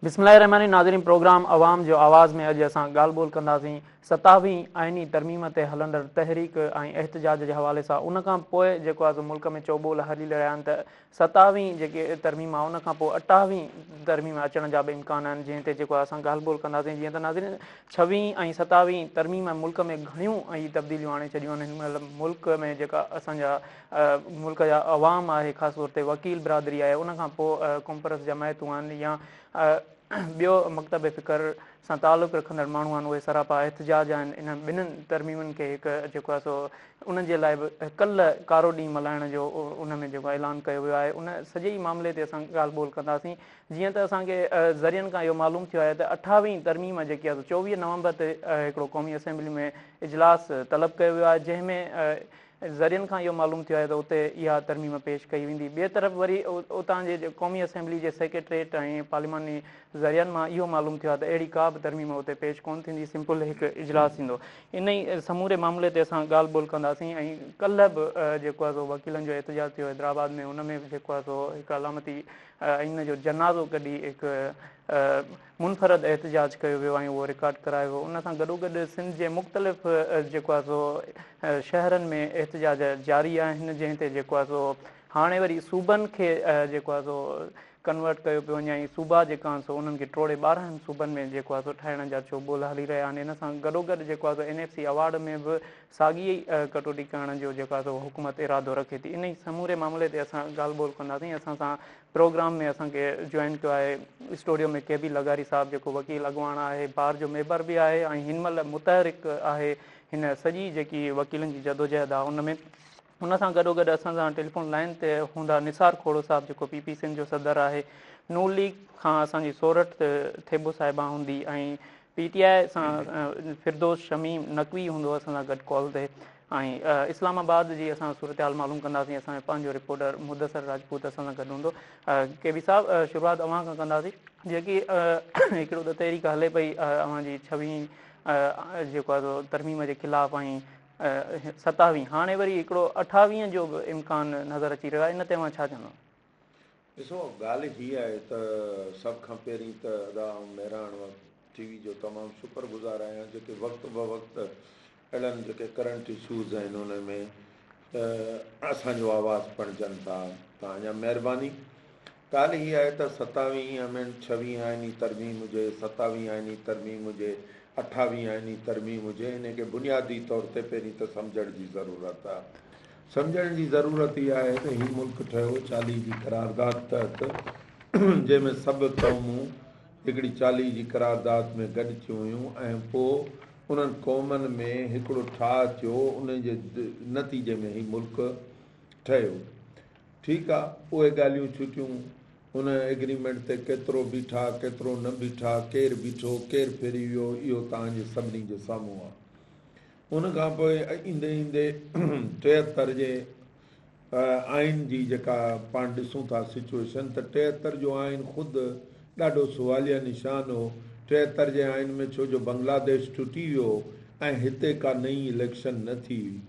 बिस्मिल्लाहिर्रहमानिर्रहीम। नाज़रीन, प्रोग्राम आवाम जो आवाज़ में अॼु असां ॻाल्हि ॿोल कंदासीं 27वीं आइनी तरमीम ते हलंदड़ तहरीक ऐं एहतजाज जे हवाले सां। उन खां पोइ जेको आहे मुल्क में चोॿोल हली रहिया आहिनि त 27वीं जेके तरमीम आहे उन खां पोइ 28वीं तरमीम अचण जा बि इम्कान आहिनि, जंहिं ते जेको आहे असां ॻाल्हि ॿोल कंदासीं। जीअं त नाज़रीन, 26वीं ऐं 27वीं तरमीम मुल्क में घणियूं ऐं तब्दीलियूं आणे छॾियूं आहिनि। हिन महिल मुल्क में जेका असांजा मुल्क जा अवाम आहे, ख़ासि तौर ते वकील बिरादरी आहे, उन खां पोइ कॉन्फ्रेंस जमायतूं आहिनि या ॿियो मकतब फ़िकर सां तालुक़ु रखंदड़ माण्हू आहिनि, उहे सरापा एहतजाज आहिनि इन ॿिन्हिनि तरमीमुनि खे हिकु जेको आहे सो उन्हनि जे लाइ बि कल्ह कारो ॾींहुं मल्हाइण जो उन में जेको ऐलान कयो वियो आहे। उन सॼे ई मामले ते असां ॻाल्हि ॿोल कंदासीं। जीअं त असांखे ज़रियनि खां इहो मालूम थियो आहे त 28वीं तरमीम जेकी आहे 24 नवंबर ते हिकिड़ो क़ौमी असेंबली में इजलास तलब कयो वियो आहे, जंहिंमें ज़रियनि खां इहो मालूम थियो आहे त उते इहा तरमीम पेश कई वेंदी। ॿिए तरफ़ वरी उतां जे क़ौमी असेंबली जे सेक्रेटरेट ऐं पार्लिमानी ज़रियनि मां इहो मालूम थियो आहे त अहिड़ी का बि तरमीम उते पेश कोन थींदी, सिंपल हिकु इजलास थींदो। इन ई समूरे मामले ते असां ॻाल्हि ॿोल कंदासीं। ऐं कल्ह बि जेको आहे सो वकीलनि जो एहतजाज थियो हैदराबाद में, उन में बि जेको आहे सो हिकु अलामती इन जो जनाज़ो कढी हिकु मुनफ़रद एहतजाज कयो वियो ऐं उहो रिकॉर्ड करायो वियो। उन सां गॾोगॾु सिंध जे मुख़्तलिफ़ जेको आहे सो शहरनि में एहतजाज जारी आहिनि, जंहिं ते जेको आहे सो हाणे वरी सूबनि खे जेको आहे सो कन्वर्ट कयो पियो वञे ऐं सूबा जेका आहिनि सो उन्हनि खे टोड़े 12 सूबनि में जेको आहे सो ठाहिण जा चोॿोल हली रहिया आहिनि। इन सां गॾोगॾु जेको आहे सो NFC अवार्ड में बि साॻी कटौती करण जो जेको आहे सो हुकूमत इरादो रखे थी। इन ई समूरे मामले ते असां ॻाल्हि ॿोल कंदासीं। असां सां प्रोग्राम में असांखे जॉइन कयो आहे स्टूडियो में KB लगारी साहिबु, जेको वकील अॻुवाणा आहे, बार जो मेंबर बि आहे ऐं हिन महिल मुतहरिक आहे हिन सॼी जेकी वकीलनि जी जदोजहद आहे उन में। हुन सां गॾोगॾु असां सां टेलीफोन लाइन ते हूंदा निसार खोड़ो साहिबु, जेको PP सिंध जो सदर आहे। नून लीग खां असांजी सोरठ थेबो साहिबा हूंदी ऐं PTI सां फिरदोस शमीम नक़वी हूंदो असां सां गॾु कॉल ते। ऐं इस्लामाबाद जी असां सूरत हाल मालूम कंदासीं। असांजो पंहिंजो रिपोर्टर मुदसर राजपूत असां सां गॾु हूंदो। KB साहिबु, शुरूआति अव्हां खां कंदासीं। जेकी हिकिड़ो त तहरीक हले पई अव्हांजी 26वीं जेको आहे सो तरमीम जे ख़िलाफ़ु ऐं 27वीं, हाणे वरी हिकिड़ो 28वीं जो बि इम्कान नज़र अची रहियो आहे, इन ते तव्हां छा चवंदव? ॾिसो, ॻाल्हि हीअ आहे त सभ खां पहिरीं त अदा ऐं महिराण TV जो तमामु शुक्रगुज़ार आहियां, जेके वक़्तु ब वक़्तु अहिड़नि जेके करंट इशूज़ आहिनि उन में असांजो आवाज़ु पणिजनि था। तव्हां अञा महिरबानी। ॻाल्हि हीअ आहे त 27वीं में 26 आइनी तरमीम हुजे, 27वीं आइनी तरमीम हुजे, 28वीं आइनी तरमीम हुजे, इनखे बुनियादी तौर ते पहिरीं त सम्झण जी ज़रूरत आहे। सम्झण जी ज़रूरत इहा आहे त हीउ मुल्क ठहियो 40 जी करारदाद तहत, जंहिंमें सभु क़ौमूं हिकिड़ी 40 जी करारदाद में गॾु थियूं हुयूं ऐं पोइ उन्हनि क़ौमनि में हिकिड़ो ठाह थियो, उन जे नतीजे में हीउ मुल्क ठहियो। ठीकु आहे, उहे ॻाल्हियूं छुटियूं। उन एग्रीमेंट ते केतिरो बीठा, केतिरो न बीठा, केरु बीठो, केरु फिरी वियो, इहो तव्हांजे सभिनी जे साम्हूं आहे। उन खां पोइ ईंदे ईंदे 73 जे आइन जी जेका पाण ॾिसूं था सिचुएशन, त 73 जो आइन ख़ुदि ॾाढो सुवालिया निशान हो। 73 जे आइन में छो जो बांग्लादेश टुटी वियो ऐं हिते का नई इलेक्शन न थी हुई।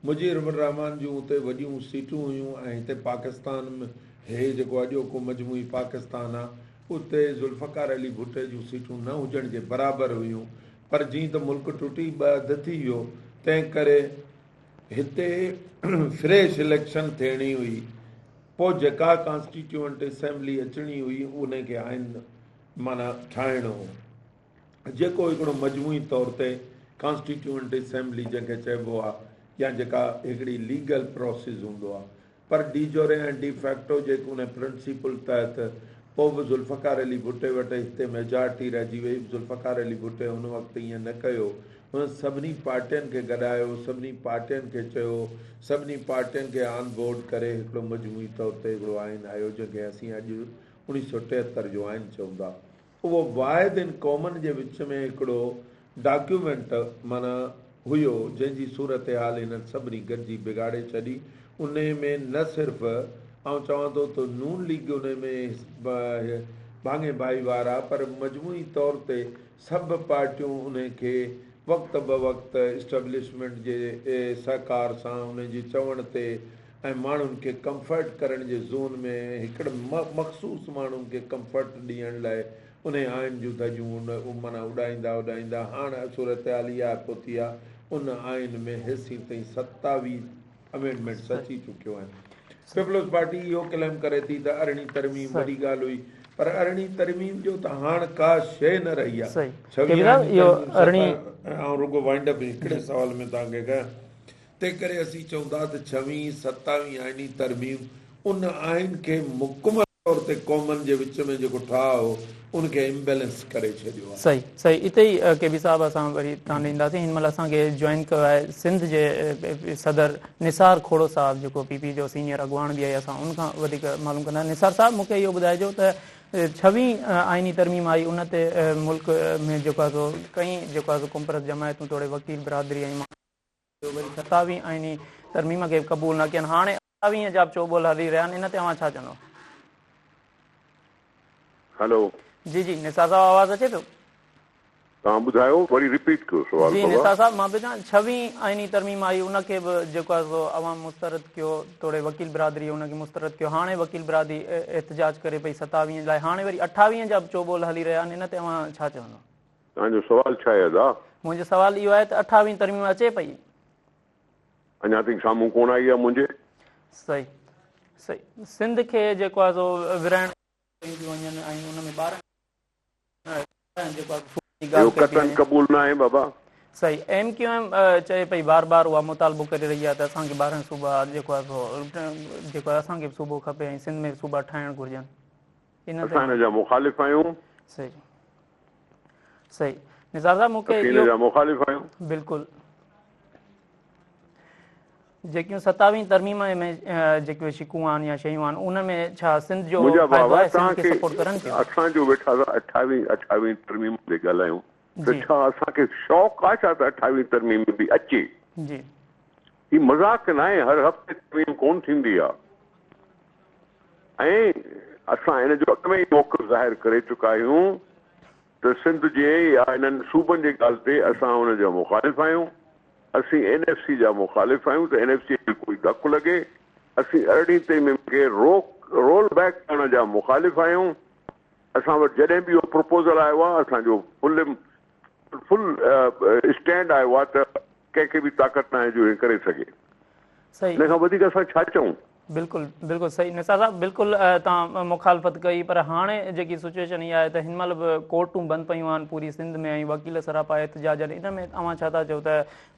मुजीर रहमान जूं उते वॾियूं सीटूं हुयूं ऐं हिते पाकिस्तान में हे जेको अॼोको मजमूई पाकिस्तान आहे, उते ज़ुल्फ़कार अली भुट्टे जूं सीटूं न हुजण जे बराबरि हुयूं। पर जीअं त मुल्क टुटी ॿ अधु थी वियो, तंहिं करे हिते फ्रेश इलेक्शन थियणी हुई। पोइ जेका कॉन्स्टिट्यूएंट असेंबली अचणी हुई उनखे आइन माना ठाहिणो हो, जेको हिकिड़ो मजमूई तौर ते कॉन्स्टिट्यूएंट असेंबली जंहिंखे चइबो आहे, या जेका हिकिड़ी लीगल प्रोसेस हूंदो आहे। पर डीजोरे ऐं डिफैक्टो जेको उन प्रिंसिपल तहत पोइ बि ज़ुल्फ़कार अली भुट्टे वटि हिते मेजॉरिटी रहिजी वई। ज़ुल्फ़कार अली भुट्टे हुन वक़्तु ईअं न कयो, हुन सभिनी पार्टियुनि खे गॾायो, सभिनी पार्टियुनि खे चयो, सभिनी पार्टियुनि खे ऑन बोर्ड करे हिकिड़ो मजमूई तौर ते हिकिड़ो आइन आयो, जंहिंखे असीं अॼु 1973 जो आइन चऊं था। उहो वाहिदिन क़ौमनि जे विच में हिकिड़ो डॉक्यूमेंट माना हुयो, जंहिंजी सूरत हाल हिननि सभिनी गॾिजी बिगाड़े छॾी। उन में न सिर्फ़ु आउं चवां थो त नून लीग उन में भाङे भाई वारा, पर मजमूई तौर ते सभु पार्टियूं उनखे वक़्त ब वक़्तु इस्टेब्लिशमेंट जे सहकार सां उन जे चवण ते ऐं माण्हुनि खे कंफर्ट करण जे ज़ोन में हिकिड़े मख़सूस माण्हुनि खे कंफर्ट ॾियण लाइ उन आइन जूं धजियूं माना उॾाईंदा हाणे सूरत हाल इहा पहुती आहे उन आइन में हेसीं ताईं 27 अमेंडमेंट्स अची चुकियूं आहिनि। पीपल्स पार्टी इहो क्लेम करे थी त 18वीं तरमीम वॾी ॻाल्हि हुई, पर 18वीं तरमीम जो त हाणे का शइ न रही आहे। 26 रुगो वाइंड अप हिकिड़े सवाल में तव्हांखे कयां, तंहिं करे असीं चऊं था त 26 27 आइनी तरमीम उन आइन खे मुकमल तौर ते क़ौमनि जे विच में जेको ठाह हो उनखे इम्बेलेंस करे छॾियो आहे। सही सही, इते ई के बि साहब असां वरी तव्हां ॾींदासीं। हिन महिल असांखे जॉइन कयो आहे सिंध जे सदर निसार खोड़ो साहब, जेको पीपी जो सीनियर अॻुवाण बि आहे। असां उनखां वधीक मालूम कंदा। निसार साहब, मूंखे इहो ॿुधाइजो त 26 आइनी तरमीम आई, उन ते मुल्क में जेको आहे सो कई जेको आहे सो कुमपरत जमायतूं तोड़े वकील बिरादरी ऐं वरी 27 आइनी तरमीम खे क़बूल न कयनि। हाणे 28 जा बि चोॿोल हली रहिया आहिनि। इन ते तव्हां छा चवंदो? हेलो जी जी, निसार साहब आवाज़ अचे पियो? तव्हां ॿुधायो, वरी रिपीट कयो सवाल। जी निसार साहब, मां पियो चवां 26 आइनी तरमीम आई, उनखे बि जेको आहे सो अवाम मुस्तरद कयो, तोड़े वकील बिरादरी उनखे मुस्तरद कयो। हाणे वकील बिरादरी एहतजाज करे पई 27 लाइ, हाणे वरी 28 जा बि चोॿोल हली रहिया आहिनि। इन ते तव्हां छा चवंदो? तव्हांजो सवाल छा आहे दादा? मुंहिंजो सवाल इहो आहे त 28 तरमीम अचे पई, अञा ताईं साम्हूं कोन आई आहे मुंहिंजे। सही सही, सिंध खे जेको आहे सो विराइण वञनि ऐं उन में ॿारनि कतन क़बूल न आहे बाबा। सही, MQM चए पई बार बार उहा मुतालबो करे रही आहे त असांखे 12 सूबा जेको आहे सो जेको आहे असांखे बि सूबो खपे ऐं सिंध में सूबा ठाहिणु घुरिजनि। असां हिन जा मुखालिफ़ आहियूं। सही सही, निसार साहब मूंखे हिन जा मुखालिफ़ आहियूं बिल्कुलु। जेकियूं 27 तरमीम में जेके शिकूं आहिनि या शयूं आहिनि, उन में छा सिंध जो फ़ाइदो आहे? सिंध खे सपोर्ट करनि थियूं? असां जो वेठा 28 तरमीम ते ॻाल्हायूं त छा असांखे शौक़ु आहे छा त 28 तरमीम बि अचे? जी, ही मज़ाक न आहे, हर हफ़्ते तरमीम कोन थींदी आहे। ऐं असां हिन जो अॻु में ई मौक़िफ़ ज़ाहिर करे चुका आहियूं त सिंध जे या इन्हनि सूबनि जे ॻाल्हि ते असां हुन जा मुखालिफ़ आहियूं। असीं NFC जा मुखालिफ़ आहियूं त NFC खे कोई धकु लॻे। असीं 18 तरमीम खे रोल बैक करण जा मुखालिफ़ आहियूं। असां वटि जॾहिं बि इहो प्रपोज़ल आयो आहे, असांजो फुल स्टैंड आयो आहे त कंहिंखे बि ताक़त न आहे जो हे करे सघे। हिन खां वधीक असां छा चऊं? बिल्कुलु बिल्कुलु सही निसार साहब, बिल्कुलु तव्हां मुखालफ़त कई, पर हाणे जेकी सिचुएशन इहा आहे त हिन महिल बि कोर्टूं बंदि पयूं आहिनि पूरी सिंध में ऐं वकील सरापा एहतजाज आहिनि। इन में तव्हां छा था चओ त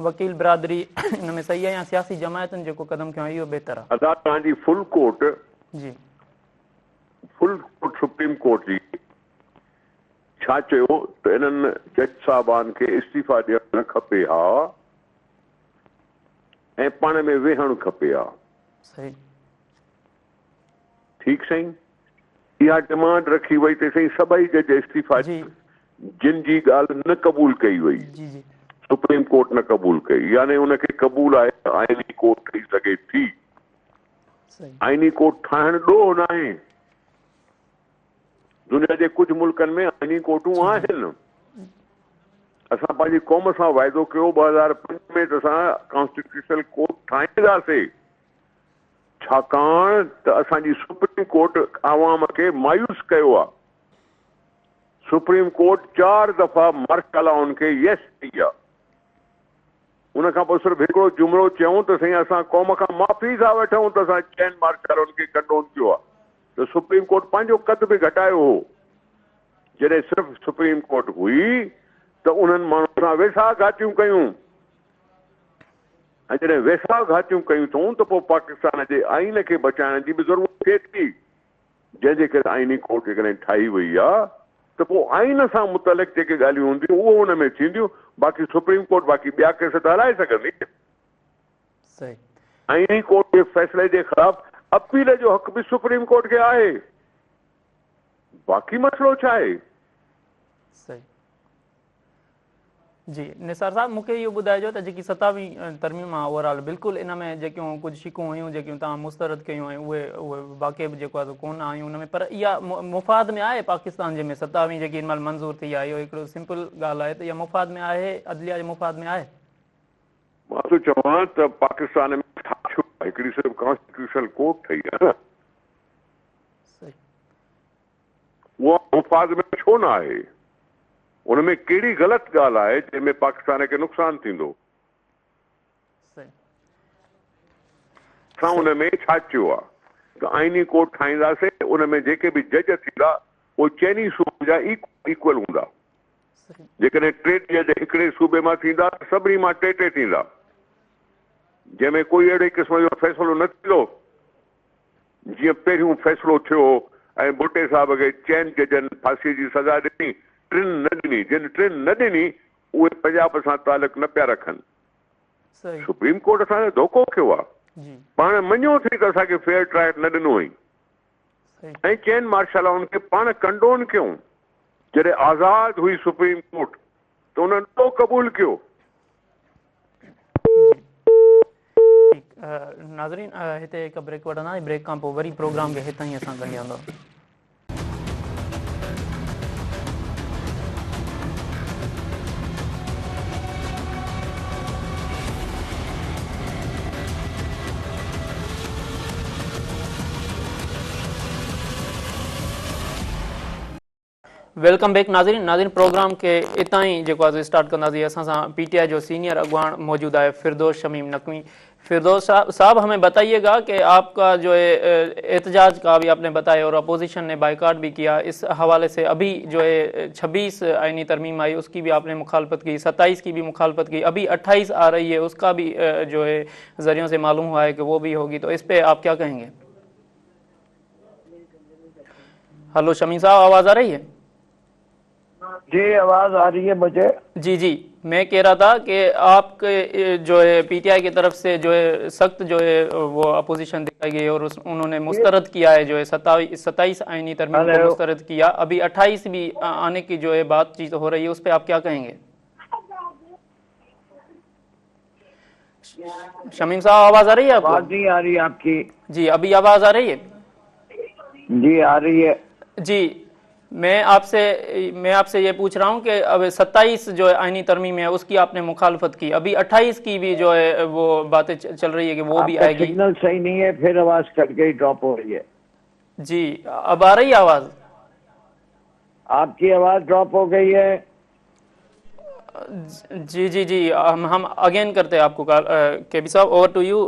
वकील बिरादरी इन में सही आहे या सियासी जमायतुनि जेको क़दम खयो आहे इहो बहितर आहे? अदा तव्हांजी फुल कोर्ट सुप्रीम कोर्ट जी छा चयो त इन्हनि जज साहिबान खे इस्तीफ़ा ॾियणु खपे हा ऐं पाण में वेहणु खपे हा। सही, ठीकु साईं, इहा डिमांड रखी वई त साईं सभई जज इस्तीफ़ा जिन जी ॻाल्हि न क़बूल कई वई, सुप्रीम कोर्ट न क़बूल कई, यानी उनखे क़बूल आहे त आइनी कोर्ट ठही सघे थी। आइनी कोर्ट ठाहिणु ॾोह न आहे। दुनिया जे कुझु मुल्कनि में आइनी कोर्टूं आहिनि। असां पंहिंजी क़ौम सां वाइदो कयो 2005 में त असां कॉन्स्टिट्यूशनल कोर्ट ठाहींदासीं, छाकाणि त असांजी सुप्रीम कोर्ट आवाम खे मायूस कयो आहे। सुप्रीम कोर्ट 4 दफ़ा मार्शल खे यस कई आहे। उन खां पोइ सिर्फ़ु हिकिड़ो जुमिलो चयूं त साईं असां क़ौम खां माफ़ी था वठूं त असां 4 मार्शल खे कंडोन कयो आहे, त सुप्रीम कोर्ट पंहिंजो कद बि घटायो हो। जॾहिं सिर्फ़ु सुप्रीम कोर्ट हुई त उन्हनि माण्हुनि सां वेसा घाटियूं कयूं, ऐं जॾहिं वेसा घाटियूं कयूं अथऊं त पोइ पाकिस्तान जे आइन खे बचाइण जी बि ज़रूरत थिए थी, जंहिंजे करे आइनी कोर्ट जेकॾहिं ठाही वई आहे त पोइ आइन सां मुतलिक़ जेके ॻाल्हियूं हूंदियूं उहो हुन में थींदियूं। बाक़ी सुप्रीम कोर्ट बाक़ी ॿिया केस त हलाए सघंदी। आइनी कोर्ट जे फ़ैसिले जे ख़िलाफ़ अपील जो हक़ बि सुप्रीम कोर्ट खे आहे। बाक़ी मसइलो छा आहे? सही जी निसार साहब, मूंखे इहो ॿुधाइजो त जेकी 27 तरमीम आहे ओवरऑल बिल्कुलु इन में जेकियूं कुझु शिकूं हुयूं जेकियूं तव्हां मुस्तरद कयूं ऐं उहे वाक़ई बि जेको आहे कोन आयूं उन में, पर इहा मुफ़ाद में आहे पाकिस्तान जे में 27 जेकी हिन महिल मंज़ूर थी आहे? इहो हिकिड़ो सिंपल ॻाल्हि आहे त इहा मुफ़ाद में आहे, अदलिया जे मुफ़ाद में आहे? मां थो चवां त पाकिस्तान में हिकिड़ी सिर्फ़ु कॉन्स्टिट्यूशनल कोर्ट ठही आहे न। उहा मुफ़ाद में छो न आहे? उन में कहिड़ी ग़लति ॻाल्हि आहे जंहिंमें पाकिस्तान खे नुक़सानु थींदो? असां उन में छा चयो आहे त आइनी कोर्ट ठाहींदासीं, उन में जेके बि जज थींदा उहे चइनी सूबे जा इक्वल हूंदा। जेकॾहिं 3 जज हिकिड़े सूबे मां थींदा त सभिनी मां 3 थींदा, जंहिंमें कोई अहिड़े क़िस्म जो फ़ैसिलो न थींदो जीअं पहिरियों फ़ैसिलो थियो ऐं भुट्टे साहिब खे 4 जजनि फांसीअ जी सज़ा ॾिनी, 3 न ॾिनी। जिन 3 न ॾिनी उहे पंजाब सां तालुक न पिया रखनि। सुप्रीम कोर्ट असांखे धोखो कयो आहे, पाण मञियो थी त असांखे फेयर ट्रायल न ॾिनो हुई ऐं चइनि मार्शल हुनखे पाण कंडोन कयूं। जॾहिं आज़ाद हुई सुप्रीम कोर्ट त उन्हनि तो क़बूल कयो। नाज़रीन हिते हिकु ब्रेक वठंदा, ब्रेक खां पोइ वरी प्रोग्राम खे हितां ई असां गंढियांदा। वेलकम बैक नाज़रीन प्रोग्राम के इतना ही जो स्टार्ट कंदासीं। असां सां PTI जो सीनियर अगवान मौजूद है फिरदौस शमीम नकवी। फिरदौस साहब हमें बताइएगा कि आपका जो है एहतजाज का भी आपने बताया और अपोजिशन ने बाइकाट भी किया, इस हवाले से अभी जो है 26 आईनी तरमीम आई उसकी भी आपने मुखालफत की, 27 की भी मुखालफत की, अभी 28 आ रही है उसका भी जो है जरियों से मालूम हुआ है कि वो भी होगी, तो इस पर आप क्या कहेंगे? हेलो शमीम साहब, आवाज़ आ रही है? जी आवाज आ रही है मुझे। जी मैं कह रहा था कि आपके जो है PTI की तरफ से जो है सख्त जो है वो अपोजिशन दिखाई गई और उन्होंने मुस्तरद किया है, जो है 27 आईनी तरमीम को मुस्तरद किया, अभी 28 भी आने की जो है बातचीत हो रही है, उस पर आप क्या कहेंगे? शमीम साहब आवाज आ रही है आपको? आवाज नहीं आ रही आपकी? जी अभी आवाज आ रही है? जी आ रही है जी। मैं आपसे ये पूछ रहा हूँ कि अब 27 जो है आईनी तरमीम है उसकी आपने मुखालफत की, अभी 28 की भी जो है वो बातें चल रही है कि वो भी आएगी। सिग्नल सही नहीं है, फिर आवाज कट गई, ड्रॉप हो रही है। जी अब आ रही है आवाज? आपकी आवाज ड्रॉप हो गई है। जी हम अगेन करते हैं आपको कॉल। केबी साहब ओवर टू यू।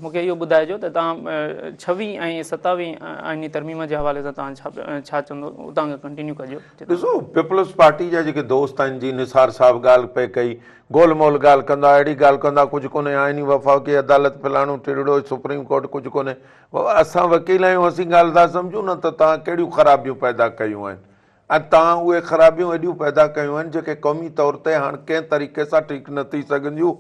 मूंखे इहो ॿुधाइजो त तव्हां 26 ऐं 27 आईनी तरमीम जे हवाले सां तव्हां छा चवंदो, उतां खां कंटिन्यू कजो। ॾिसो पीपल्स पार्टी जा जेके दोस्त आहिनि, जी निसार साहब ॻाल्हि पे कई, गोलमोल ॻाल्हि कंदा, अहिड़ी ॻाल्हि कंदा, कुझु कोन्हे, आईनी वफ़ाक़ी अदालत फलाणो टिड़ो सुप्रीम कोर्ट कुझु कोन्हे। असां वकील आहियूं, असीं ॻाल्हि था सम्झूं न त तव्हां कहिड़ियूं ख़राबियूं पैदा कयूं आहिनि ऐं तव्हां उहे ख़राबियूं एॾियूं पैदा कयूं आहिनि जेके क़ौमी तौर ते हाणे कंहिं तरीक़े सां ठीकु न थी सघंदियूं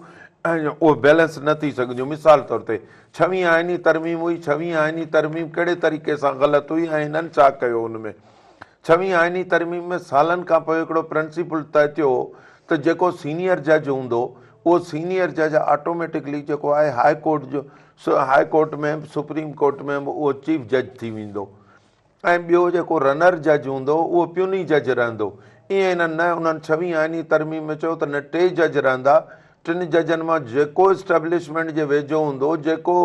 ऐं उहे बैलेंस न थी सघंदियूं। मिसाल तौर ते 26 आईनी तरमीम हुई, 26 आईनी तरमीम कहिड़े तरीक़े सां ग़लति हुई ऐं हिननि छा कयो? हुन में 26 आईनी तरमीम में सालनि खां पोइ हिकिड़ो प्रिंसिपल तय थियो त जेको सीनियर जज हूंदो उहो सीनियर जज ऑटोमेटिकली जेको आहे हाई कोर्ट में, सुप्रीम कोर्ट में उहो चीफ जज थी वेंदो ऐं ॿियो जेको रनर जज हूंदो उहो प्यूनी जज रहंदो। ईअं हिननि न उन्हनि 26 आईनी तरमीम में चयो त न 2 जज रहंदा, 3 जजनि मां जेको इस्टेब्लिशमेंट जे वेझो हूंदो, जेको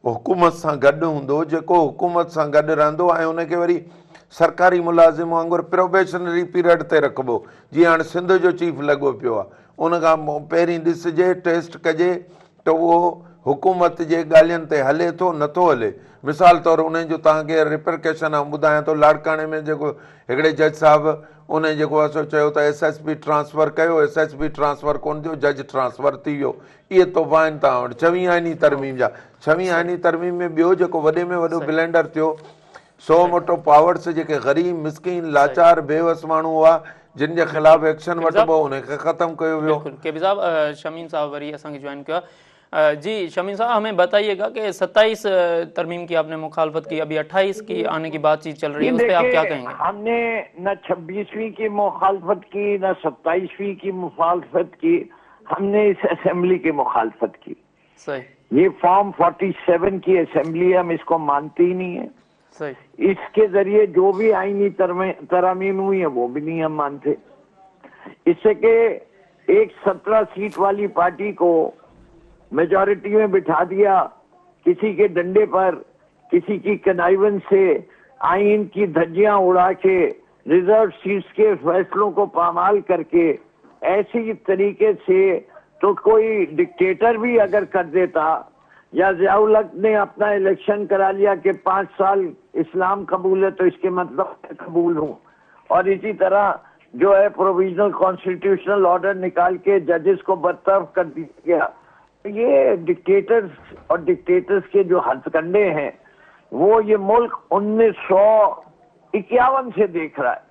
हुकूमत सां गॾु हूंदो, जेको हुकूमत सां गॾु रहंदो ऐं उनखे वरी सरकारी मुलाज़िम वांगुरु प्रोबेशनरी पीरियड ते रखिबो, जीअं हाणे सिंध जो चीफ लॻो पियो आहे। उन खां पहिरीं ॾिसिजे, टेस्ट कजे त उहो हुकूमत जे ॻाल्हियुनि ते हले थो नथो हले। मिसाल तौर उन जो तव्हांखे रिपरकेशन ॿुधायां थो, लाड़काणे में जेको हिकिड़े जज साहिबु उन जेको आहे चयो त SSP ट्रांसफर कयो, SSP ट्रांसफर कोन थियो, जज ट्रांसफर थी वियो। इहे तोहफ़ा आहिनि तव्हां वटि 26 आईनी तरमीम जा। 26 आईनी तरमीम में ॿियो जेको वॾे में वॾो ब्लेंडर थियो, 100 मोटो पावर्स जेके ग़रीब मिसकिन लाचार बेवस माण्हू हुआ जिन जे ख़िलाफ़ एक्शन वठिबो उनखे ख़तमु कयो वियो। केबी साहब शमीम साहब वरी असांखे ज्वाइन कयो। जी शमीम साहब हमें बताइएगा कि 27 तरमीम की आपने मुखालफत की, अभी 28 की आने की बातचीत चल रही है, उस पर आप क्या कहेंगे? हमने न 26वीं की मुखालफत की न 27वीं की मुखालफत की, हमने इस असेंबली की मुखालफत की। सही। ये फॉर्म 47 की असेंबली, हम इसको मानते ही नहीं है। सही। इसके जरिए जो भी आईनी तरमीम हुई है वो भी नहीं हम मानते। इससे के एक 17 सीट वाली पार्टी को मेजॉरिटी में बिठा दिया, किसी के डंडे पर, किसी की कनाइवन से आइन की धज्जियां उड़ा के, रिजर्व सीट्स के फैसलों को पामाल करके, ऐसी तरीके से तो कोई डिक्टेटर भी अगर कर देता, या ज़ियाउल हक ने अपना इलेक्शन करा लिया कि 5 साल इस्लाम कबूल है तो इसके मतलब मैं कबूल हूँ, और इसी तरह जो है प्रोविजनल कॉन्स्टिट्यूशनल ऑर्डर निकाल के जजेस को बर्तरफ कर दिया गया। ये डिक्टेटर्स और डिक्टेटर्स के जो हथकंडे हैं वो ये मुल्क 1951 से देख रहा है।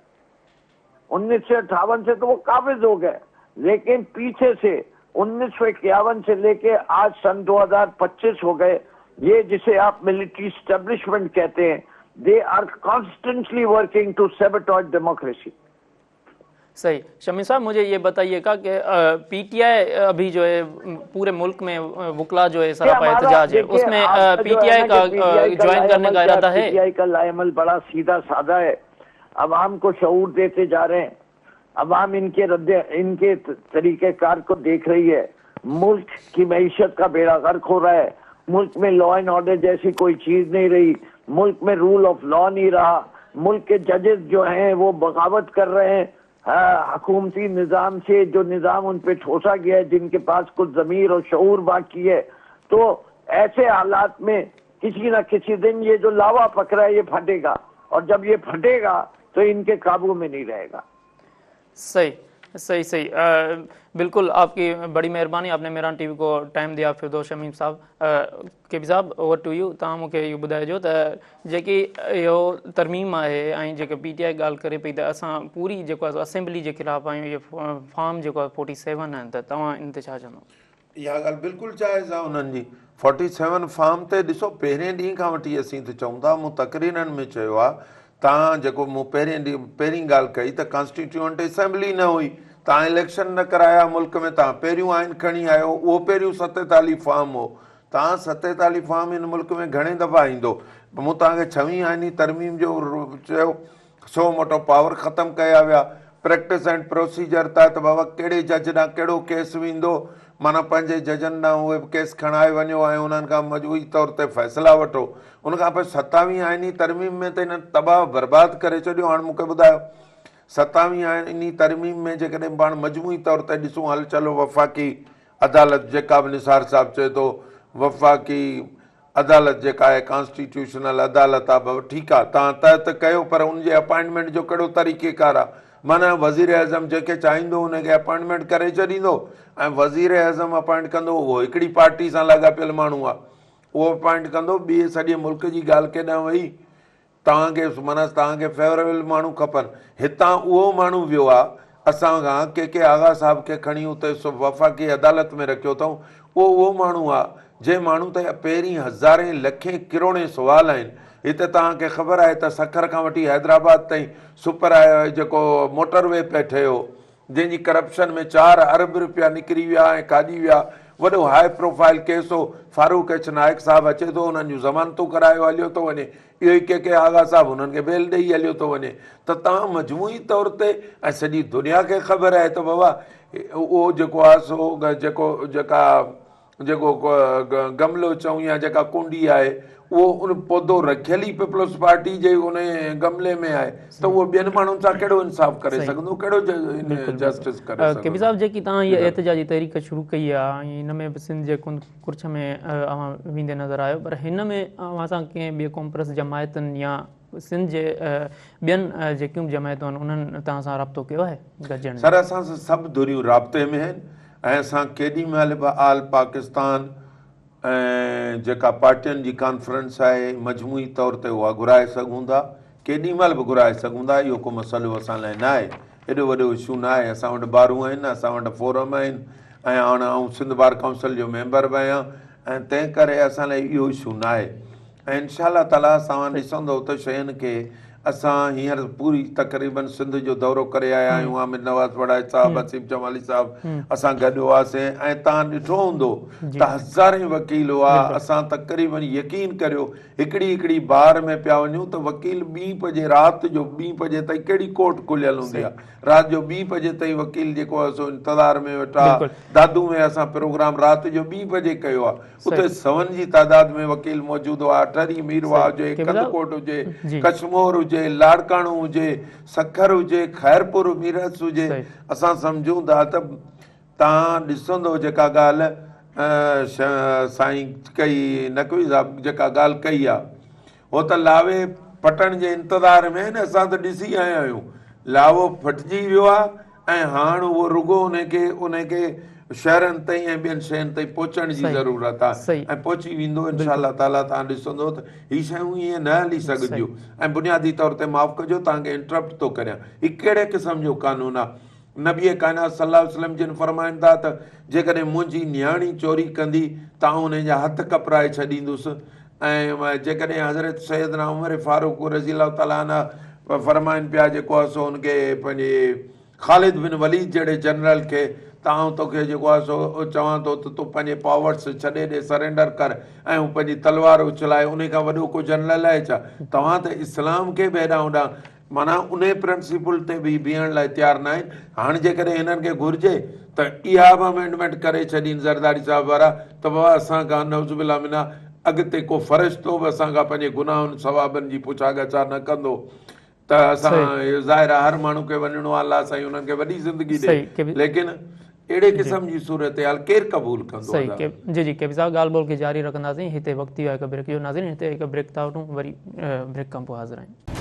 1958 से तो वो काबिज हो गए, लेकिन पीछे से 1951 से लेके आज सन 2025 हो गए। ये जिसे आप मिलिट्री एस्टेब्लिशमेंट कहते हैं, they are constantly working to sabotage democracy. सही। शमी साहब, मुझे ये बताइएगा कि पीटीआई अभी जो है पूरे मुल्क में वकला जो है सरापा एहतजाज है, उसमें पीटीआई का ज्वाइन करने का इरादा है? पीटीआई का लाएमल बड़ा सीधा साधा है, अवाम को शऊर देते जा रहे हैं, अवाम इनके तरीक़ेकार को देख रही है, मुल्क की मईशत का बेड़ा गर्क हो रहा है, मुल्क में लॉ एंड ऑर्डर जैसी कोई चीज नहीं रही, मुल्क में रूल ऑफ लॉ नहीं रहा, मुल्क के जजेस जो हैं वो बगावत कर रहे हैं हुकूमती निज़ाम से, जो निज़ाम उन पे ठोसा गया है, जिनके पास कुछ ज़मीर और शऊर बाकी है। तो ऐसे हालात में किसी न किसी दिन ये जो लावा पकड़ा है ये फटेगा, और जब ये फटेगा तो इनके काबू में नहीं रहेगा। सही सही सही। बिल्कुल, आपकी बड़ी मेहरबानी, आपने मेरा टीवी को टाइम दिया। फिरदौस शमीम साहब, के पी साहब, ओवर टू यू। तव्हां मूंखे इहो ॿुधाइजो त जेकी इहो तरमीम आहे ऐं जेके पीटीआई ॻाल्हि करे पई त असां पूरी जेको आहे असेंबली जे ख़िलाफ़ आहियूं, इहो फॉर्म जेको आहे 47 आहिनि, त तव्हां इन ते छा चवंदो? इहा ॻाल्हि बिल्कुलु जाइज़ आहे उन्हनि जी। 47 फॉर्म ते ॾिसो, पहिरें ॾींहं खां वठी असीं त चऊं था, मूं तक़रीरनि में चयो आहे, तव्हां जेको मूं पहिरीं ॻाल्हि कई त कॉन्स्टिट्यूएंट असेंबली न हुई, तव्हां इलेक्शन न कराया मुल्क में, तव्हां पहिरियों आइन खणी आयो, उहो पहिरियों 47 फॉर्म हो। तव्हां 47 फॉर्म हिन मुल्क में घणे दफ़ा ईंदो? मूं तव्हांखे 6वीं आइनी तरमीम जो चयो, सो मोटो पावर ख़तमु कया विया, प्रैक्टिस एंड प्रोसीजर तहत बाबा कहिड़े जज ॾांहुं कहिड़ो केस वेंदो, माना पंहिंजे जजनि ॾांहुं उहे केस खणाए वञो ऐं उन्हनि खां मजबूरी तौर ते फ़ैसिला वठो। उनखां पोइ 27वीं आइनी तरमीम में त हिन तबाह बर्बाद करे छॾियो। हाणे मूंखे ॿुधायो, 27वीं आइनी तरमीम में जेकॾहिं पाण मजमूई तौर ते ॾिसूं, हल चलो वफ़ाक़ी अदालत जेका बि निसार साहिबु चए थो, वफ़ाक़ी अदालत जेका आहे कॉन्स्टिट्यूशनल अदालत आहे, ठीकु आहे, तव्हां तहत कयो, पर उनजे अपॉइंटमेंट जो कहिड़ो तरीक़ेकार आहे? माना वज़ीर आज़म जेके चाहींदो उनखे अपॉइंटमेंट करे छॾींदो, ऐं वज़ीर आज़म अपॉइंट कंदो, उहो हिकिड़ी पार्टी सां लॻापियल माण्हू आहे, उहो अपॉइंट कंदो, ॿिए सॼे मुल्क जी ॻाल्हि केॾांहुं वई, तव्हांखे माना तव्हांखे फेवरेबल माण्हू खपनि। हितां उहो माण्हू वियो आहे, असां खां के आगा साहिब खे खणी उते वफ़ाक़ी अदालत में रखियो अथऊं, उहो माण्हू आहे जंहिं माण्हू ते पहिरीं हज़ारें लखें किरोड़ें सुवाल आहिनि। हिते तव्हांखे ख़बर आहे त सखर खां वठी हैदराबाद ताईं सुपर जेको मोटरवे पियो ठहियो, जंहिंजी करप्शन में 4 अरब रुपया निकिरी विया ऐं काॾी विया, वॾो हाई प्रोफाइल केस हो, फारूक एच नाइक साहिबु अचे थो, उन्हनि जूं ज़मानतूं करायो हलियो थो वञे, इहो ई के आगा साहिबु उन्हनि खे बेल ॾेई हलियो थो वञे। त तव्हां मजमूई तौर ते ऐं सॼी दुनिया खे ख़बर आहे त बाबा उहो जेको आहे सो जेको गमलो चऊं या जेका कुंडी आहे, उहो उन पौधो रखियल ई पीपल्स पार्टी जे उन गमले में आहे, त उहो ॿियनि माण्हुनि सां कहिड़ो इंसाफ़ करे सघंदो, कहिड़ो जस्टिस करे सघंदो? के पी साहिब, जेकी तव्हां इहा एहतजाजी तहरीक शुरू कई आहे, ऐं हिन में बि सिंध जे कुर्छ में अव्हां वेंदे नज़र आयो, पर हिन में असां कंहिं ॿिए कॉम्प्रेस जमायतनि या सिंध जे ॿियनि जेकियूं बि जमायतूं आहिनि उन्हनि तव्हां सां राब्तो कयो आहे गॾिजण? सर, असां सभु धुरियूं राब्ते में आहिनि, ऐं असां केॾी महिल बि आल पाकिस्तान ऐं जेका पार्टियुनि जी कॉन्फ्रेंस आहे मजमूई तौर ते उहा घुराए सघूं था, केॾी महिल बि घुराए सघूं था, इहो को मसइलो असां लाइ न आहे, एॾो वॾो इशू न आहे। असां वटि बारूं आहिनि, असां वटि फोरम आहिनि, ऐं हाणे आउं सिंध बार काउंसिल जो मेंबर बि आहियां, ऐं तंहिं करे असां लाइ इहो इशू न आहे। ऐं इनशा ताला असां ॾिसंदो त शयुनि खे असां हींअर पूरी तक़रीबन सिंध जो दौरो करे आया आहियूं। आमिर नवाज़ वड़ाई साहब, असीम जमाली साहब, असां गॾु हुआसीं। ऐं तव्हां ॾिठो हूंदो त हज़ारे वकील हुआ। असां तक़रीबन यकीन करियो हिकिड़ी बार में पिया वञूं त वकील 2 बजे राति जो 2 बजे ताईं कहिड़ी कोर्ट खुलियल हूंदी आहे, राति जो 2 बजे ताईं वकील जेको आहे सो इंतज़ार में वेठा। दादू में असां प्रोग्राम राति जो 2 बजे कयो आहे, उते 100 जी तादाद में वकील मौजूदु हुआ। अठरी मीरवा हुजे, कंदकोट हुजे, कशमोर हुजे, लाड़काणो हुजे, सखर हुजे, खैरपुर मीरस हुजे। असां सम्झूं था त तव्हां ॾिसंदो जेका ॻाल्हि साईं कई नक़वी साहब जेका ॻाल्हि कई आहे उहो त लावे फटण जे इंतज़ार में न। असां त ॾिसी आया आहियूं लावो फटिजी वियो आहे ऐं हाणे उहो रुगो उनखे शहरनि ताईं ऐं ॿियनि शयुनि ताईं पहुचण जी ज़रूरत आहे ऐं पहुची वेंदो इंशाअल्लाह ताला। तव्हां ॾिसंदो त हीअ शयूं ईअं न हली सघंदियूं। ऐं बुनियादी तौर ते माफ़ु कजो तव्हांखे इंटरप्ट थो करियां, हीउ कहिड़े क़िस्म जो कानून आहे? नबी काइनात सल्लल्लाहु अलैहि वसल्लम जिन फरमाइनि था त जेकॾहिं मुंहिंजी न्याणी चोरी कंदी तव्हां उनजा हथ कपराए छॾींदुसि। ऐं जेकॾहिं हज़रत सैयदना उमर फारूक रज़ी अलाह ताला अन्हु फरमाइनि पिया जेको आहे सो हुनखे पंहिंजे ख़ालिद बिन वलीद जहिड़े जनरल खे तव्हां तोखे जेको आहे सो चवां थो त तूं पंहिंजे पावर्स छॾे ॾे, सरेंडर कर ऐं हू पंहिंजी तलवार उछलाए, उन खां वॾो को जनरल आहे छा? तव्हां त इस्लाम खे बि हेॾां होॾां माना उन प्रिंसिपल ते बि बीहण लाइ तयारु न आहिनि। हाणे जेकॾहिं हिननि खे घुरिजे त इहा बि अमेंडमेंट करे छॾीनि ज़रदारी साहिब वारा त बाबा असांखां नौज़ुबिल्लाह मिना अॻिते को फ़रिश्तो बि असांखां पंहिंजे गुनाहनि सवाबनि जी पुछा गछा न कंदो। त असां ज़ाहिर आहे हर माण्हू खे वञिणो आहे, अलाह साईं हुननि खे वॾी ज़िंदगी ॾे, लेकिन अहिड़े क़िस्म जी सूरत हाल केरु क़बूल कंदो? जी जी केपी साहब ॻाल्हि ॿोल खे जारी रखंदासीं। हिते वक़्तु थी वियो आहे हिकु ब्रेक जो। नाज़रीन हिते हिकु ब्रेक था वठूं, वरी ब्रेक खां पोइ हाज़िर आहियूं।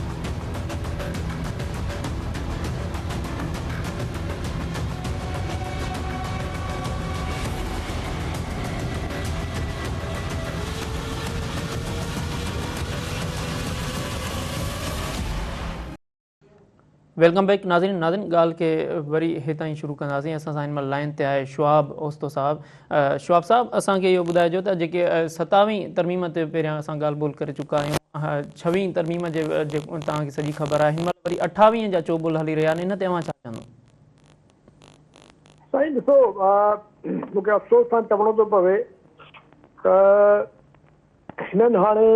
वेलकम बैक नाज़रीन। ॻाल्हि खे वरी हितां ई शुरू कंदासीं। असां सां हिन महिल लाइन ते आहे शुआब ओस्तो साहिबु। शुआब साहिबु असांखे इहो ॿुधाइजो त जेके 27वीं तरमीम ते पहिरियां असां ॻाल्हि ॿोल करे चुका आहियूं, 26वीं तरमीम जे तव्हांखे सॼी ख़बर आहे, हिन महिल वरी 28वीं जा चोबुल हली रहिया आहिनि, इन ते तव्हां छा चवंदो? साईं ॾिसो, मूंखे अफ़सोस सां चवणो थो पवे त हिननि हाणे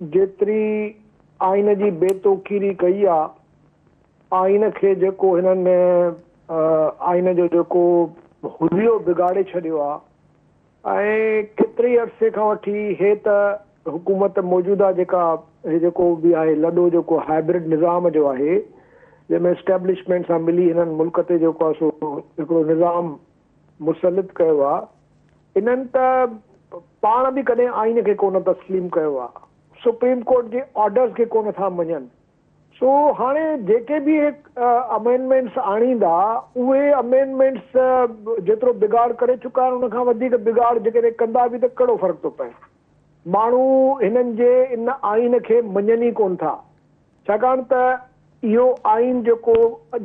जेतिरी आइन जी बेतौकीरी कई आहे, आइन खे जेको हिननि आइन जो जेको हुलियो बिगाड़े छॾियो आहे ऐं केतिरे अरसे खां वठी हे त हुकूमत मौजूदा जेको बि आहे लॾो जेको हाइब्रिड निज़ाम जो आहे जंहिंमें एस्टेब्लिशमेंट सां मिली हिननि मुल्क ते जेको आहे सो हिकिड़ो निज़ाम मुसलित कयो आहे, इन्हनि त पाण बि कॾहिं आइन खे कोन तस्लीम कयो आहे, सुप्रीम कोर्ट जे ऑर्डर्स खे कोन था मञनि। सो हाणे जेके बि अमेंडमेंट्स आणींदा उहे अमेंडमेंट्स जेतिरो बिगाड़ करे चुका आहिनि उनखां वधीक बिगाड़ जेकॾहिं कंदा बि त कहिड़ो फ़र्क़ु थो पए। माण्हू हिननि जे इन आइन खे मञनि ई कोन था, छाकाणि त इहो आइन जेको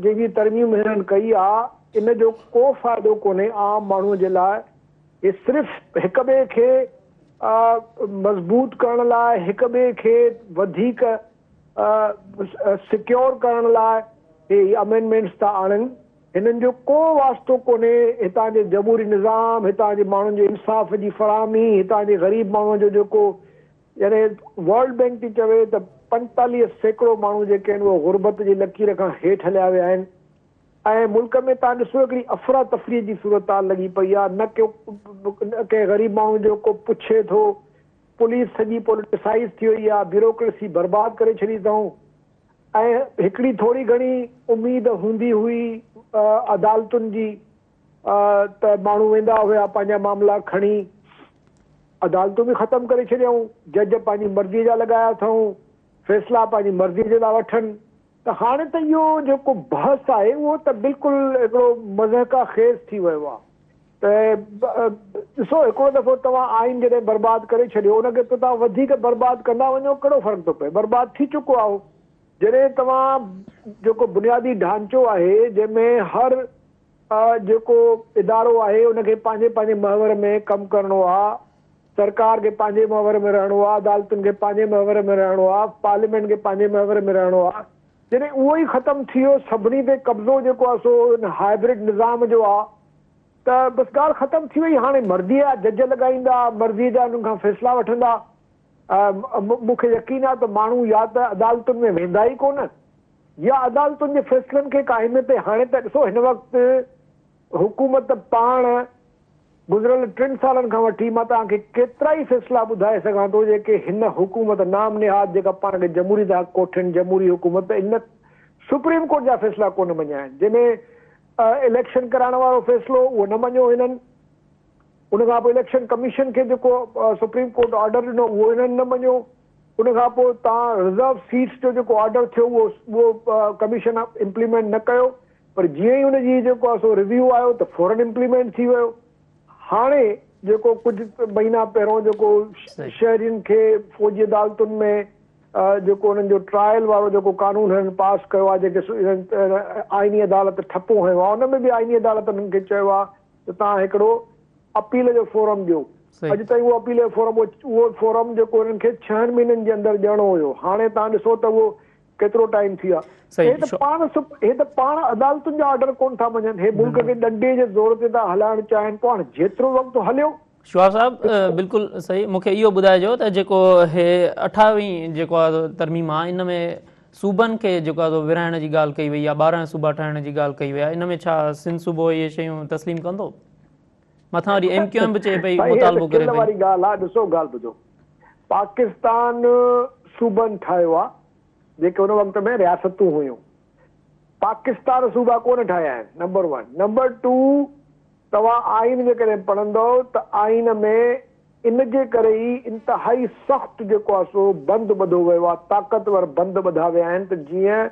जेकी तरमीम हिननि कई आहे इन जो को फ़ाइदो कोन्हे आम माण्हूअ जे लाइ। हे सिर्फ़ु हिक ॿिए खे मज़बूत करण लाइ, हिक ॿिए खे वधीक सिक्योर करण लाइ हे अमेंडमेंट्स था आणनि। हिननि जो को वास्तो कोन्हे हितां जे जमहूरी निज़ाम, हितां जे माण्हुनि जे इंसाफ़ जी फराहमी, हितां जे ग़रीब माण्हूअ जो जेको यानी वर्ल्ड बैंक थी चवे त 45% माण्हू जेके आहिनि उहे गुरबत जी लकीर खां हेठि हलिया विया आहिनि ऐं मुल्क में तव्हां ॾिसो हिकिड़ी अफ़रा तफ़री जी सूरत हाल लॻी पई आहे। न कंहिं ग़रीब माण्हू जो को पुछे थो, पुलिस सॼी पॉलिटिसाइज़ थी वई आहे, ब्यूरोक्रेसी बर्बाद करे छॾी अथऊं ऐं हिकिड़ी थोरी घणी उमेद हूंदी हुई अदालतुनि जी त माण्हू वेंदा हुआ पंहिंजा मामला खणी, अदालतूं बि ख़तमु करे छॾियऊं, जज पंहिंजी मर्ज़ीअ जा लॻाया अथऊं, फ़ैसिला पंहिंजी मर्ज़ीअ जे था वठनि। त हाणे त इहो जेको बहस आहे उहो त बिल्कुलु हिकिड़ो मज़हका ख़ेज़ थी वियो आहे। त ॾिसो हिकिड़ो दफ़ो तव्हां आइन जॾहिं बर्बादु करे छॾियो उनखे पोइ तव्हां वधीक बर्बादु कंदा वञो, कहिड़ो फ़र्क़ु थो पए? बर्बादु थी चुको आहे। जॾहिं तव्हां जेको बुनियादी ढांचो आहे जंहिंमें हर जेको इदारो आहे उनखे पंहिंजे पंहिंजे महवर में कमु करिणो आहे, सरकार खे पंहिंजे महवर में रहणो आहे, अदालतुनि खे पंहिंजे महवर में रहणो आहे, पार्लियामेंट खे पंहिंजे महवर में रहणो आहे। जॾहिं उहो ई ख़तमु थी वियो, सभिनी ते कब्ज़ो जेको आहे सो हाइब्रिड निज़ाम जो आहे, त बसि ॻाल्हि ख़तमु थी वई। हाणे मर्ज़ी जा जज लॻाईंदा, मर्ज़ीअ जा उन्हनि खां फ़ैसिला वठंदा। मूंखे यकीन आहे त माण्हू या त अदालतुनि में वेंदा ई कोन, या अदालतुनि जे फ़ैसिलनि खे का हिन ते हाणे त ॾिसो हिन वक़्तु हुकूमत पाण गुज़िरियल 3 सालनि खां वठी मां तव्हांखे केतिरा ई फ़ैसिला ॿुधाए सघां थो जेके हिन हुकूमत नाम निहाद जेका पाण खे जमहूरी था कोठिन, जमहूरी हुकूमत, इन सुप्रीम कोर्ट जा फ़ैसिला कोन मञिया आहिनि। जंहिंमें इलेक्शन कराइण वारो फ़ैसिलो उहो न मञियो हिननि, उन खां पोइ इलेक्शन कमीशन खे जेको सुप्रीम कोर्ट ऑर्डर ॾिनो उहो हिननि न मञियो। उन खां पोइ तव्हां रिज़र्व सीट्स जो जेको ऑर्डर थियो उहो कमीशन इम्प्लीमेंट न कयो, पर जीअं ई हुनजी जेको आहे सो रिव्यू आयो त फौरन इम्प्लीमेंट थी वियो। हाणे जेको कुझु महीना पहिरियों जेको शहरियुनि खे फ़ौजी अदालतुनि में जेको हुननि जो ट्रायल वारो जेको कानून हिननि पास कयो आहे, जेके आइनी अदालत ठपो हयो आहे, उन में बि आइनी अदालत हुननि खे चयो आहे त तव्हां हिकिड़ो अपील जो फोरम ॾियो। अॼु ताईं उहो अपील जो फोरम, उहो फोरम जेको हिननि खे 6 महीननि जे अंदरि ॾियणो हुयो, हाणे तव्हां ॾिसो त उहो केतिरो टाइम थी आहे। हे त पाण अदालतुनि जा ऑर्डर कोन था मञनि, हे मुल्क खे ॾंडे जे ज़ोर ते था हलाइण चाहिनि। पाण जेतिरो वक़्तु हलियो। शवाब साहब बिल्कुलु सही, मूंखे इहो ॿुधाइजो त जेको हे 28वीं जेको आहे तरमीम आहे, इन में सूबनि खे जेको आहे विराइण जी ॻाल्हि कई वई आहे, 12 सूबा ठाहिण जी ॻाल्हि कई वई आहे, इन में छा सिंध सूबो इहे शयूं तस्लीम कंदो? मथां वरी MQM बि चए पई मुतालबो करे पई। वारी ॻाल्हि आहे। ॾिसो ॻाल्हि ॿुधो, पाकिस्तान सूबनि ठाहियो आहे जेके हुन वक़्त में रियासतूं हुयूं, पाकिस्तान सूबा कोन ठाहिया आहिनि, नंबर 1। नंबर 2, तव्हां आइन जे करे पढ़ंदो त आइन में इन जे करे ई इंतिहाई सख़्तु जेको आहे सो बंदि ॿधो वियो आहे, ताक़तवर बंदि ॿधा विया आहिनि त जीअं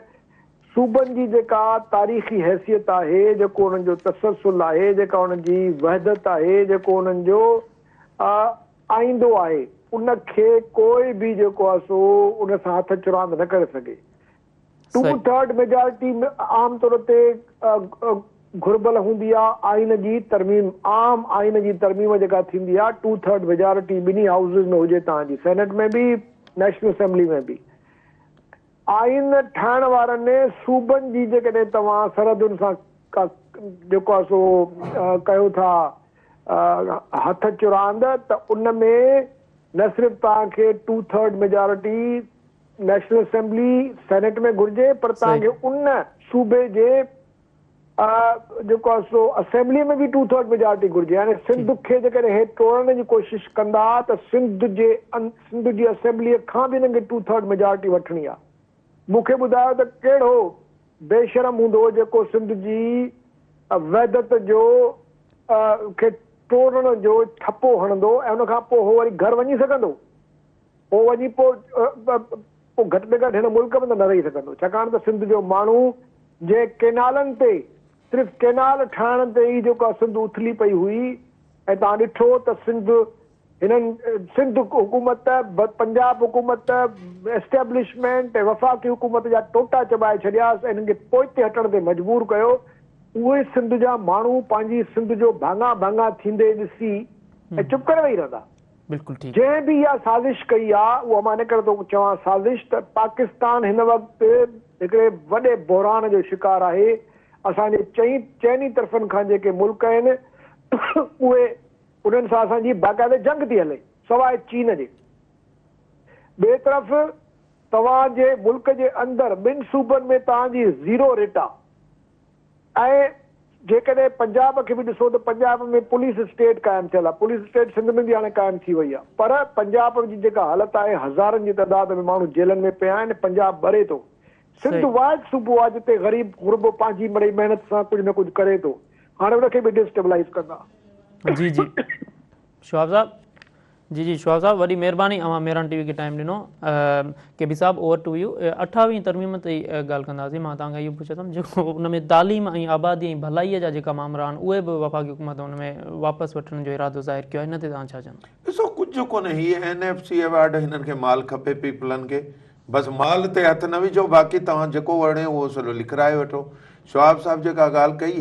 सूबनि जी जेका तारीख़ी हैसियत आहे, जेको हुननि जो तसलसल आहे, जेका हुननि जी वहदत आहे, जेको हुननि जो आईंदो आहे, उनखे कोई बि जेको आहे सो उन सां हथ चुरांद न करे सघे। 2/3 मेजॉरिटी आम तौर ते घुरबल हूंदी आहे आइन जी तरमीम, आम आइन जी तरमीम जेका थींदी आहे 2/3 मेजॉरिटी ॿिन्ही हाउसिस में हुजे, तव्हांजी सेनेट में बि, नेशनल असेंबली में बि। आइन ठाहिण वारनि सूबनि जी जेकॾहिं तव्हां सरहदुनि सां जेको आहे सो कयो था हथ चुरांद, त उन में न सिर्फ़ु तव्हांखे 2/3 मेजॉरिटी नेशनल असेंबली सेनेट में घुर्जे, पर तव्हांखे उन सूबे जे जेको आहे सो असेंबली में बि 2/3 मेजॉरिटी घुर्जे। यानी सिंध खे जेकॾहिं हे तोड़ण जी कोशिश कंदा त सिंध जी असेंबलीअ खां बि हिननि खे 2/3 मेजॉरिटी वठणी आहे। मूंखे ॿुधायो त कहिड़ो बेशरम हूंदो जेको सिंध जी वहदत जो खे तोड़ण जो ठपो हणंदो ऐं उन खां पोइ हो वरी घर वञी सघंदो, हो वञी पोइ घटि में घटि हिन मुल्क में त न रही सघंदो, छाकाणि त सिंध जो माण्हू जे केनालनि ते, सिर्फ़ु केनाल ठाहिण ते ई जेको आहे सिंध उथली पई हुई। ऐं तव्हां ॾिठो त सिंध हुकूमत, पंजाब हुकूमत, एस्टेब्लिशमेंट ऐं वफ़ाक़ी हुकूमत जा टोटा चॿाए छॾियासीं, हिननि खे पोइते हटण ते मजबूर कयो। उहे सिंध जा माण्हू पंहिंजी सिंध जो भाङा भाङा थींदे ॾिसी ऐं चुप करे वेही रहंदा। बिल्कुलु ठीक। जंहिं बि इहा साज़िश कई आहे, उहा मां इन करे थो चवां साज़िश, त पाकिस्तान हिन वक़्तु हिकिड़े वॾे बहरान जो शिकार आहे। असांजे चइनी तरफ़नि खां जेके मुल्क आहिनि उहे उन्हनि सां असांजी बाक़ाइदे जंग थी हले, सवाइ चीन जे। ॿिए तरफ़ तव्हांजे मुल्क जे अंदरि 2 सूबनि में तव्हांजी 0 रेट आहे। ऐं जेकॾहिं पंजाब खे बि ॾिसो त पंजाब में पुलिस स्टेट क़ाइमु थियल आहे, पुलिस स्टेट सिंध में बि हाणे क़ाइमु थी वई आहे, पर पंजाब जी जेका हालत आहे, हज़ारनि जी तइदाद में माण्हू जेलनि में पिया आहिनि, पंजाब ॿरे थो। सिंध वाहिद सूबो आहे जिते ग़रीब गुरबो पंहिंजी मिड़ई महिनत सां कुझु न कुझु करे थो, हाणे उनखे बि डिस्टेबलाइज़ कंदा। जी जी शवाब साहब, जी शवाब साहब, वॾी महिरबानी, अवां मेहरान TV खे टाइम ॾिनो। केबी साहब, ओवर टू यू। 28वीं तरमीम ते ॻाल्हि कंदासीं। मां तव्हांखां इहो पुछंदुमि, जेको उन में तालीम ऐं आबादी ऐं भलाईअ जा जेका मामला आहिनि, उहे बि वफ़ाक़ी हुकूमत उन में वापसि वठण जो इरादो ज़ाहिर कयो आहे, हिन ते तव्हां छा चवंदा? ॾिसो, कुझु कोन्हे, हीअ NFC अवार्ड हिननि खे माल खपे पीपलनि खे, बसि माल ते हथु न विझो, बाक़ी तव्हां जेको वणे उहो सॼो लिखाए वठो। शवाब साहब जेका ॻाल्हि कई,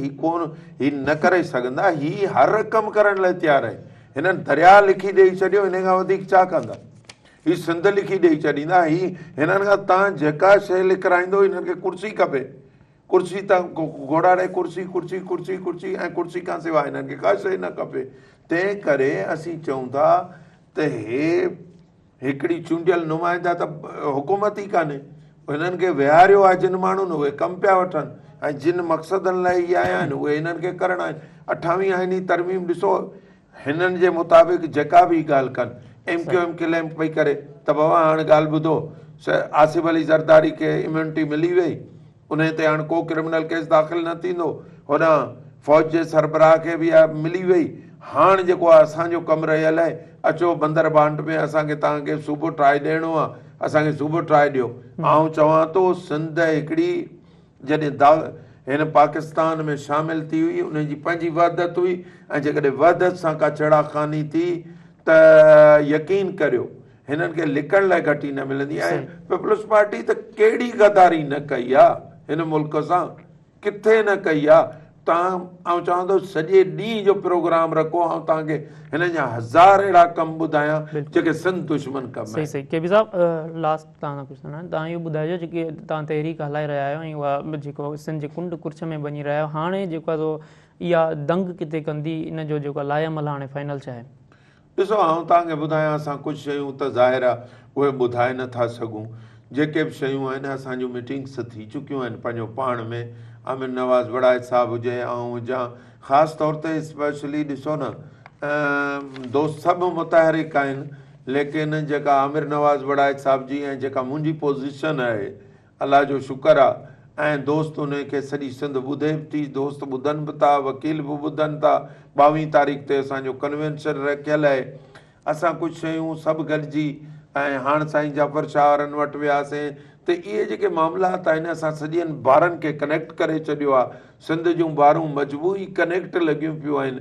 ही न करे सघंदा, ही हर कमु करण लाइ तयारु आहे। हिननि दरिया लिखी ॾेई छॾियो, हिन खां वधीक छा कंदा? हीअ सिंध लिखी ॾेई छॾींदा। हिननि खां तव्हां जेका शइ लिखाईंदो हिननि खे कुर्सी खपे, कुर्सी त घोड़ाड़े कुर्सी कुर्सी कुर्सी कुर्सी ऐं कुर्सी खां सवाइ हिननि खे का शइ न खपे। तंहिं करे असीं चऊं था त हिकिड़ी चूंडियल नुमाइंदा त हुकूमत ई कान्हे, हिननि खे विहारियो आहे जिन माण्हुनि, उहे कमु पिया वठनि ऐं जिन मक़सदनि लाइ इहे आया आहिनि उहे हिननि खे करणा आहिनि। 28 आईनी तरमीम ॾिसो, हिननि जे मुताबिक़ जेका बि ॻाल्हि कनि MQM क्लेम पई करे त बाबा हाणे ॻाल्हि ॿुधो, आसिफ अली ज़रदारी खे इम्यूनिटी मिली वई, उन ते हाणे को क्रिमिनल केस दाख़िल न थींदो, होॾां फ़ौज जे सरबराह खे बि मिली वई। हाणे जेको आहे असांजो कमु रहियल आहे, अचो बंदर बांट में असांखे तव्हांखे सूबो ठाहे ॾियणो आहे, असांखे सूबो ठाहे ॾियो। आउं चवां थो सिंध हिकिड़ी जॾहिं हिन पाकिस्तान में शामिलु थी हुई, उनजी पंहिंजी वहदत हुई, ऐं जेकॾहिं वहदत सां का छेड़ाखानी थी त यकीन करियो हिननि खे लिकण लाइ घटी न मिलंदी। ऐं पीपल्स पार्टी त कहिड़ी गद्दारी न कई आहे हिन मुल्क सां, किथे न कई आहे। तव्हां आउं चवां थो सॼे ॾींहं जो प्रोग्राम रखो, ऐं तव्हांखे हिन जा 1000 अहिड़ा कम ॿुधायां जेके सिंध दुश्मन कम सही सही। के बि साहब लास्ट तव्हां कुझु न तव्हां इहो ॿुधाइजो जेके तव्हां तहरीक हलाए रहिया आहियो ऐं उहा जेको सिंध जे कुंड कुर्छ में वञी रहिया आहियो, हाणे जेको आहे इहा दंग किथे कंदी, इन जो जेको लाइमल हाणे फाइनल छा आहे? ॾिसो आउं तव्हांखे ॿुधायां, असां कुझु शयूं त ज़ाहिर आहे उहे ॿुधाए नथा सघूं। जेके बि शयूं आहिनि असांजूं मीटिंग्स थी चुकियूं आहिनि पंहिंजो पाण में, आमिर नवाज़ वड़ाइच साहिबु हुजे ऐं हुजां, ख़ासि तौर ते स्पेशली ॾिसो न दोस्त सभु मुतहरिक आहिनि, लेकिन जेका आमिर नवाज़ वड़ाइच साहिब जी ऐं जेका मुंहिंजी पोज़ीशन आहे, अलाह जो शुक्र आहे, ऐं दोस्त उन खे सॼी सिंध ॿुधे बि थी, दोस्त ॿुधनि बि था, वकील बि ॿुधनि था। 22 तारीख़ ते असांजो कन्वेंशन रखियलु आहे। असां कुझु शयूं सभु गॾिजी ऐं हाणे साईं जाफ़र शाह वारनि वटि वियासीं त इहे जेके मामलात आहिनि असां सॼनि ॿारनि खे कनेक्ट करे छॾियो आहे। सिंध जूं ॿारूं मजबूरी कनेक्ट लॻियूं पियूं आहिनि,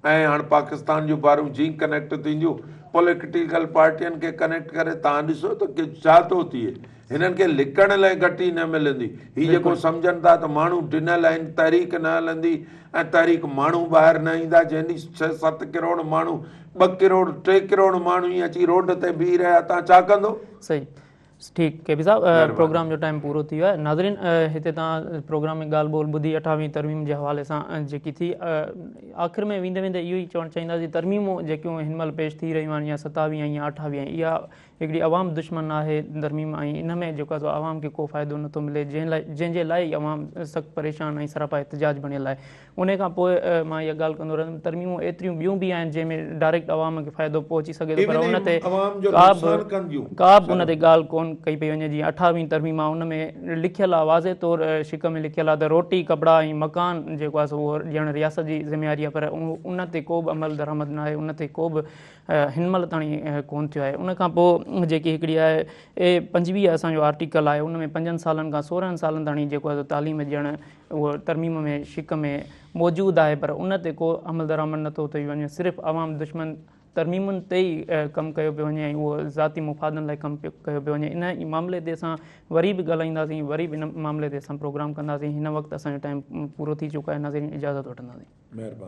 ऐं हाणे पाकिस्तान जूं ॿारूं जीअं कनेक्ट थींदियूं, पॉलिटिकल पार्टियुनि खे कनेक्ट करे तव्हां ॾिसो त छा थो थिए। हिननि खे लिकण लाइ घटी न मिलंदी। हीअ जेको सम्झनि था त माण्हू ॾिनल आहिनि, तहरीक न हलंदी ऐं तहरीक माण्हू ॿाहिरि न ईंदा, जंहिं ॾींहुं 6-7 करोड़ माण्हू, 2 करोड़ 3 करोड़ माण्हू ईअं अची रोड ते बीह रहिया, तव्हां छा कंदो? सही ठीकु। के बि साहब प्रोग्राम जो टाइम पूरो थी वियो आहे। नाज़रीन, हिते तव्हां प्रोग्राम में ॻाल्हि ॿोल ॿुधी 28वीं तरमीम जे हवाले सां जेकी थी, आख़िर में वेंदे वेंदे इहो ई चवणु चाहींदासीं, तरमीमूं जेकियूं हिन महिल पेश थी रहियूं आहिनि, या 27 या 28, इहा हिकिड़ी अवाम दुश्मन आहे तरमीम, ऐं इन में जेको आहे आवाम खे को फ़ाइदो नथो मिले, जंहिंजे लाइ अवाम सख़्तु परेशान ऐं सरापा एहतिजाज बणियल आहे। उन खां पोइ मां इहा ॻाल्हि कंदो रहंदुमि, तरमीमूं एतिरियूं ॿियूं बि आहिनि जंहिंमें डायरेक्ट अवाम खे फ़ाइदो पहुची सघे थो, पर उन ते का बि उन ते ॻाल्हि कोन कई पई वञे। जीअं 28वीं तरमीम आहे, उन में लिखियलु आहे, वाज़े तौरु शिक में लिखियलु आहे त रोटी कपिड़ा ऐं मकान जेको आहे उहो ॾियणु रियासत जी ज़िम्मेवारी आहे, पर उन ते को बि अमल दरामद न आहे, उन ते को बि हिन महिल ताईं कोन थियो आहे। उन खां पोइ जेकी हिकिड़ी आहे 25 असांजो आर्टिकल आहे, उन में 5 सालनि खां 16 सालनि ताईं जेको आहे तालीम ॾियणु उहो तरमीम में शिक में मौजूदु आहे, पर उन ते को अमल दरामद नथो थी वञे। सिर्फ़ु अवाम दुश्मन तरमीमुनि ते ई कमु कयो पियो वञे, ऐं उहो ज़ाती मुफ़ादनि लाइ कमु कयो पियो वञे। इन मामले ते असां वरी बि ॻाल्हाईंदासीं, वरी बि इन मामले ते असां प्रोग्राम कंदासीं। हिन वक़्तु असांजो टाइम पूरो थी चुको आहे। नाज़रीन, इजाज़त वठंदासीं।